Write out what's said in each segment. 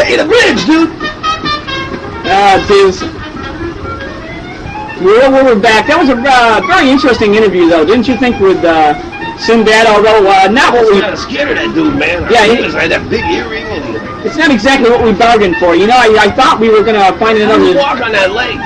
Hey, the bridge, dude. Jeez. We're back. That was a very interesting interview, though, didn't you think, with Sinbad? Although not what we. I was kind of scared of that dude, man. Yeah, he had that big earring and. It's not exactly what we bargained for. You know, I thought we were gonna find another. How do you walk on that leg?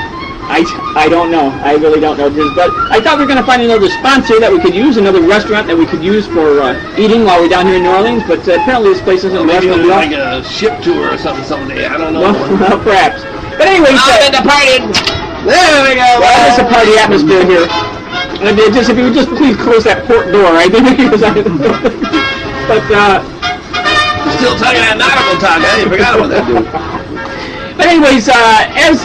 I don't know. I really don't know, but I thought we were gonna find another sponsor that we could use, another restaurant that we could use for eating while we're down here in New Orleans. But apparently this place isn't maybe like a ship tour or something someday. I don't know. Well, perhaps. But anyway, the party. There we go. Well, there's a party atmosphere here. And if you would just please close that port door, I think. But still talking that nautical talk. I forgot about that dude. But anyways, as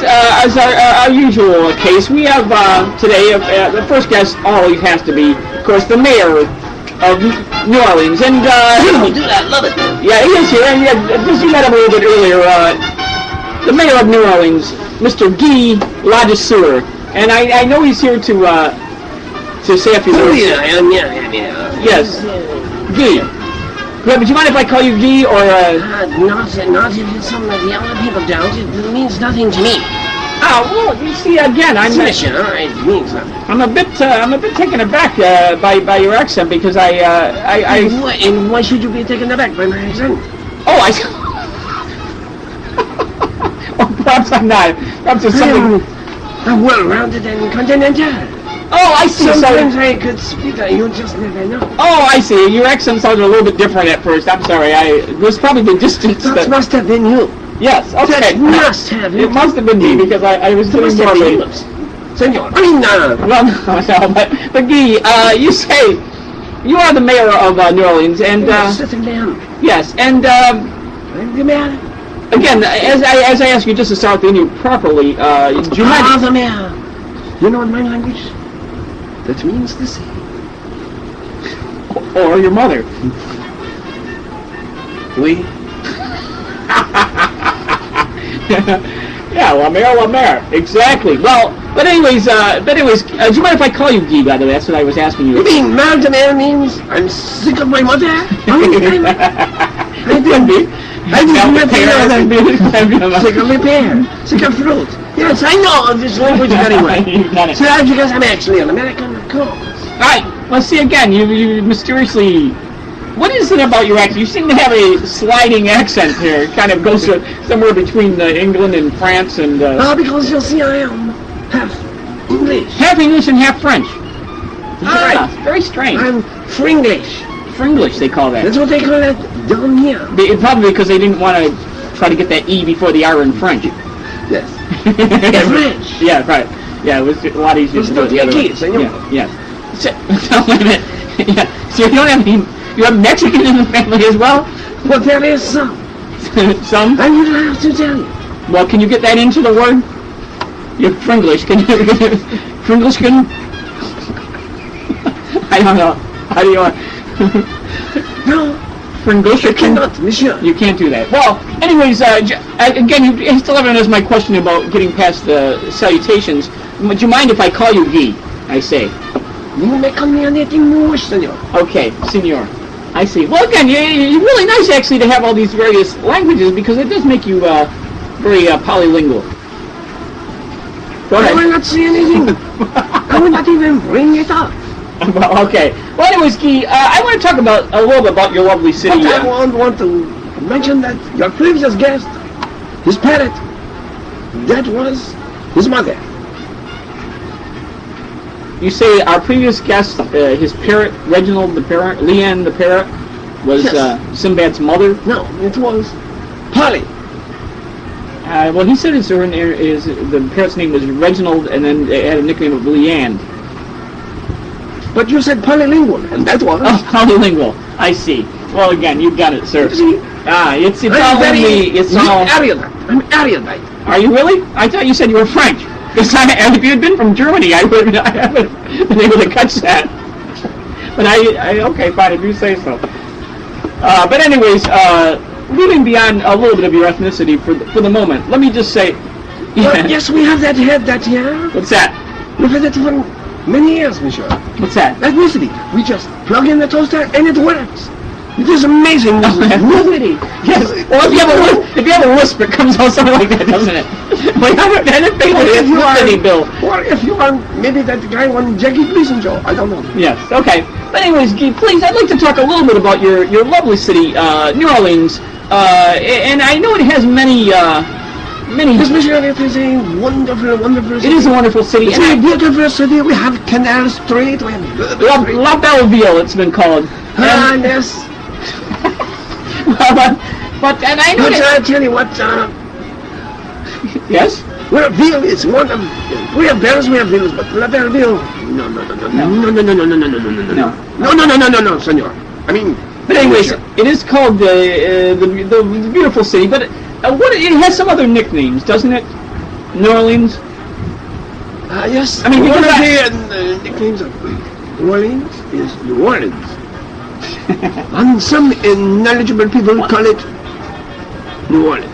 our usual case, we have today the first guest always has to be, of course, the mayor of New Orleans, and dude, I love it. Yeah, he is here, and just you met him a little bit earlier. The mayor of New Orleans, Mr. Guy Ladesseur, and I know he's here to say a few words. Yes, Guy. Would you mind if I call you Guy, or not if some of the other people don't. It means nothing to me. Oh, well, you see, again, All right, it means nothing. I'm a bit taken aback by your accent, because And why should you be taken aback by my accent? Oh, oh, perhaps I'm not. Perhaps there's something. I'm well-rounded and continental. Oh, I see. Sometimes I could speak, you just never know. Oh, I see. Your accent sounded a little bit different at first. I'm sorry. It was probably the distance. That must have been you. Yes, okay. That must have been. It must have been me, because I was sitting normally. Senor. No, but Guy, you say you are the mayor of New Orleans, and yes, and the mayor. Again, as I ask you just to start the interview properly, do you mind? The mayor. You know in my language, that means the sea. Or your mother. We. Yeah, la mer. Exactly. Well, but anyways, do you mind if I call you Guy, by the way? That's what I was asking you. You mean man to man means I'm sick of my mother? I didn't be. I didn't sick of my pear. Sick of fruit. Yes, I know this language very well. So that's because I'm actually an American, of course. All right. Well, see, again, you mysteriously... What is it about your accent? You seem to have a sliding accent here. It kind of goes somewhere between England and France and... because you'll see I am half English. Half English and half French. Right. Very strange. I'm Fringlish. Fringlish, they call that. That's what they call it down here. Probably because they didn't want to try to get that E before the R in French. Yes. French. Yeah, right. Yeah, it was a lot easier to do it the other way. Yeah. So, wait a minute. Yeah. So you don't have any... You have Mexican in the family as well? Well, there is some. Some? I would have to tell you. Well, can you get that into the word? You're Fringlish. Can you... Fringlish can... I don't know. How do you want... No. Fringlish I cannot, monsieur. You can't do that. Well, anyways, again, you still haven't answered my question about getting past the salutations. Would you mind if I call you Guy, I say? You may call me anything you wish, senor. Okay, senor. I see. Well, again, you're really nice, actually, to have all these various languages, because it does make you very polylingual. Go ahead. I will not say anything. I will not even bring it up. Well, okay. Well, anyways, Guy, I want to talk about a little bit about your lovely city. But I want to mention that your previous guest, his parrot, that was his mother. You say our previous guest, his parrot, Reginald the parrot, Leanne the parrot, was yes. Sinbad's mother? No, it was Polly. Well, he said the parrot's name was Reginald, and then it had a nickname of Leanne. But you said polylingual, and that was... Oh, polylingual. I see. Well, again, you got it, sir. See? It's all erudite. I'm erudite. Are you really? I thought you said you were French. Because if you had been from Germany, I would have been able to catch that. But okay, fine, if you say so. But anyways, moving beyond a little bit of your ethnicity for the moment, let me just say... Yeah. Well, yes, we have that head that year. What's that? We've had it for many years, monsieur. What's that? Ethnicity. We just plug in the toaster and it works. It is amazing. Yes. Well, if you have a lisp, it comes out something like that, doesn't it? Well, I didn't think it's Liberty Bill. Or if you are maybe that guy on Jackie Gleason show, I don't know. Yes. Okay. But anyways, Guy, please, I'd like to talk a little bit about your lovely city, New Orleans, and I know it has many. This Michigan is a wonderful city. It is a wonderful city. It's a beautiful city. We have Canal Street. We have La Belleville, it's been called. Yes. But and I know But that. I tell you what. Yes. Well, Ville is one of. We have Paris, we have Villes, but La Belleville. No, senor. I mean. But anyways, it is called the beautiful city. But it has some other nicknames, doesn't it? New Orleans. Yes. I mean, one of because the nicknames of New Orleans is New Orleans. And some knowledgeable people call it New Orleans.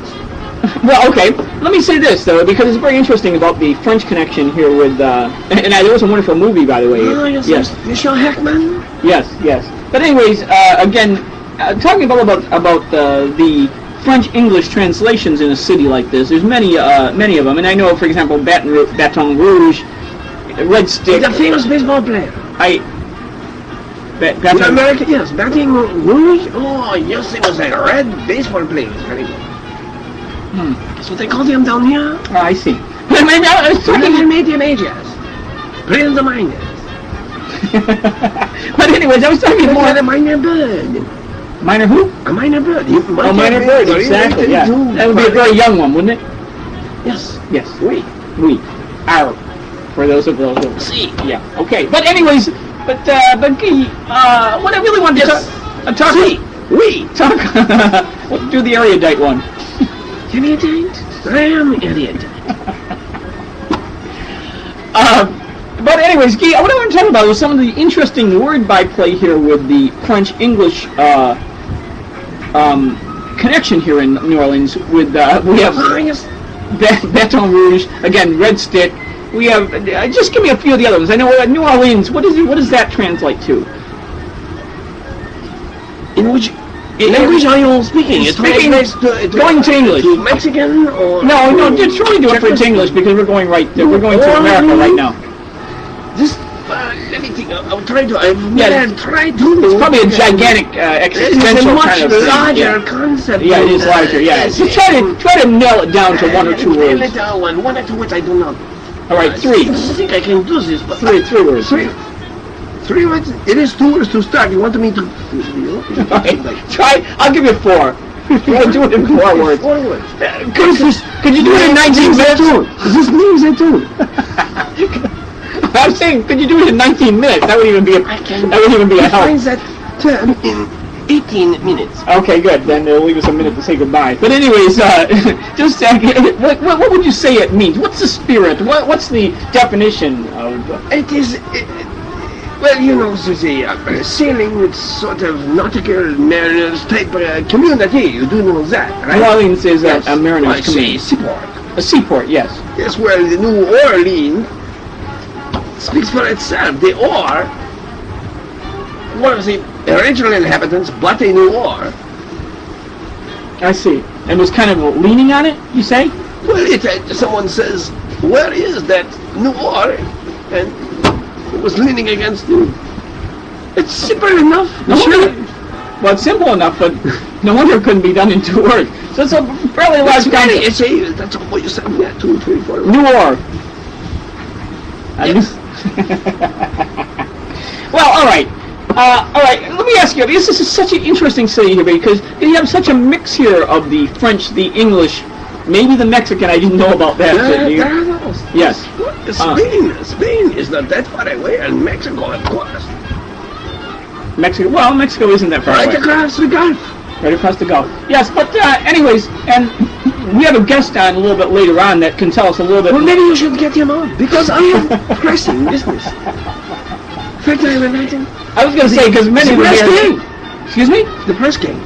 Well, okay. Let me say this though, because it's very interesting about the French connection here with. And there was a wonderful movie, by the way. Oh, yes. Michel Heckman. Yes. But anyways, again, talking about the French-English translations in a city like this, there's many of them, and I know, for example, Baton Rouge, Red Stick. The famous baseball player. Baton America, yes, Baton Rouge. Oh, yes, it was a red baseball player. That's what they called him down here. Oh, I see. But I mean, I was talking. They made him ages. Prince the Miners. But anyways, I was talking more. A minor bird. Minor who? A minor bird. Minor bird, exactly, yeah. That would be a very young one, wouldn't it? Yes. Oui. Arab. For those of those who... Si. Yeah, okay. But anyways, but Guy, what I really wanted to talk... Si. Oui. We'll do the erudite one. Erudite? I am erudite. But anyways, Guy, what I want to talk about was some of the interesting word byplay here with the French-English connection here in New Orleans. With we have Baton Rouge, again, Red Stick. We have just give me a few of the other ones. I know New Orleans. What does that translate to? In which language are you speaking? Going to English. To Mexican or no. Just really do it for English because we're going to America right now. Just let me think. I'm trying to. It's probably a gigantic existential kind of thing. It's a much larger concept. Yeah, it is larger. Yeah. So try to nail it down to one or two words. One or two words I do not. All right, three. I think I can do this. But three words. Three words. It is 2 words to start. You want me to? Okay. Try. I'll give you 4. We'll do it in 4 words. 4 words. Could you do it in 19 minutes? This means it too. I'm saying, could you do it in 19 minutes? That would even be a help. Define that term in 18 minutes. Okay, good. Then it'll leave us a minute to say goodbye. But anyways, just what would you say it means? What's the spirit? What's the definition of? It is. Well, you know, it's a sailing with sort of nautical mariners type community. You do know that, right? New Orleans is a mariners community. A seaport. A seaport, yes. Yes, well, the New Orleans speaks for itself. They are one of the original inhabitants, but a New Orleans. I see. And was kind of leaning on it, you say? Well, someone says, where is that New Orleans? And it was leaning against you. It's simple enough. Well, it's simple enough, but no wonder it couldn't be done in 2 words. So it's a fairly large concept. That's what you said. Yeah, 2, 3, 4. New Orleans. Yes. Well, all right. Let me ask you. This is such an interesting city here because you have such a mix here of the French, the English, maybe the Mexican. I didn't know about that. Yes. Spain is not that far away, and Mexico, of course. Mexico isn't that far away. Right across the Gulf. Right across the Gulf. Yes, but anyways, and we have a guest on a little bit later on that can tell us a little bit. Well, maybe you should get him on because I have pressing business. In fact, I was going to say because many of press gang. Excuse me? The press gang.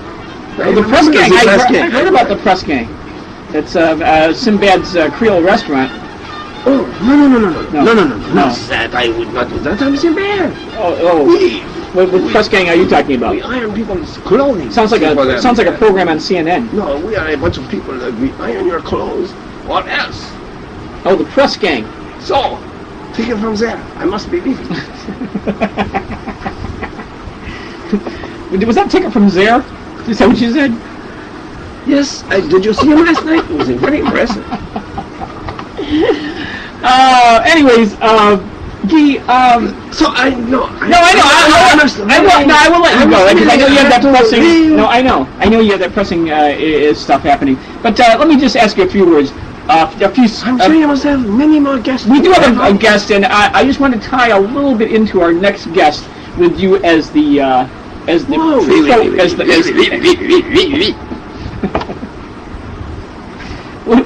Oh, the press gang. I heard about the press gang. It's Sinbad's Creole restaurant. Oh, no. Not that. I would not do that. I'm Sinbad. Oh. What press gang are you talking about? We iron people's clothing. Sounds like a program on CNN. No, we are a bunch of people that we iron your clothes. What else? Oh, the press gang. So, take it from there. I must be busy. Was that ticket from there? Is that what you said? Yes, did you see him last night? It was very impressive. Anyways, Guy, so I know. I will let you go because I know you have that pressing. No, I know you have that pressing stuff happening. But let me just ask you a few words. I'm sure you must have many more guests. We do have a guest, and I just want to tie a little bit into our next guest with you as the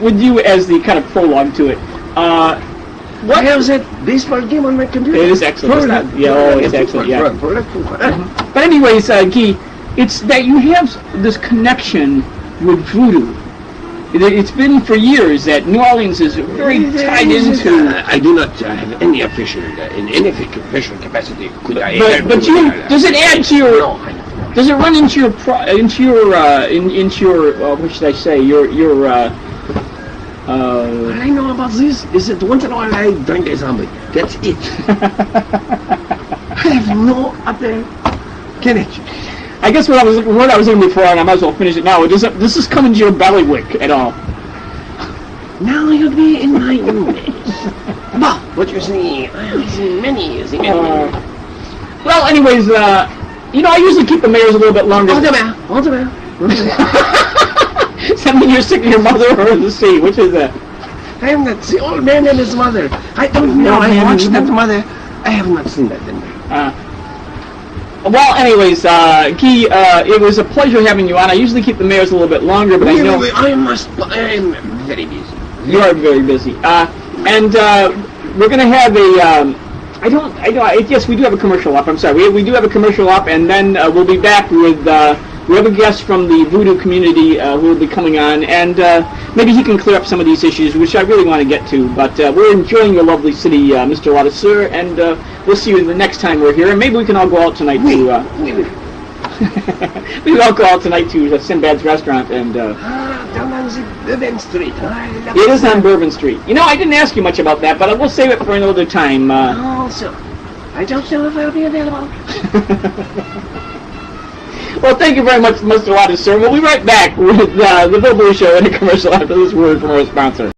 with you as the kind of prologue to it. What is that baseball game on my computer? It is excellent. It's excellent. Yeah. But anyways, Guy, it's that you have this connection with voodoo. It's been for years that New Orleans is very tied into. I do not have any official in any official capacity. Could I? But you does it add to your? No, does it run into your what should I say your what I know about this is that once in a while I drink a zombie. That's it. I have no other connection. I guess what I was looking before, and I might as well finish it now. Does this come into your bailiwick at all? Now you'll be in my image. But what you're saying, I have seen many. Well, anyways, I usually keep the mayors a little bit longer. Hold the bell. Does that mean you're sick of your mother or the sea? Which is that? I am not the old man and his mother. I don't know. I watched that mother. I have not seen that in there. Well, anyways, Guy, it was a pleasure having you on. I usually keep the mayors a little bit longer, but I know I am very busy. You are very busy. And we're going to have a. Yes, we do have a commercial up. I'm sorry. We do have a commercial up, and then we'll be back with. We have a guest from the voodoo community who will be coming on, and maybe he can clear up some of these issues, which I really want to get to. But we're enjoying your lovely city, Mr. Ladisseur, and we'll see you the next time we're here. And maybe we can all go out tonight to. Maybe I'll go out tonight to Sinbad's restaurant and. Down on the Bourbon Street. It is on Bourbon Street. I didn't ask you much about that, but we'll save it for another time. Also, I don't know if I'll be available. Well, thank you very much, Mr. Ladisseur. We'll be right back with the Bill Blue Show and a commercial after this word from our sponsor.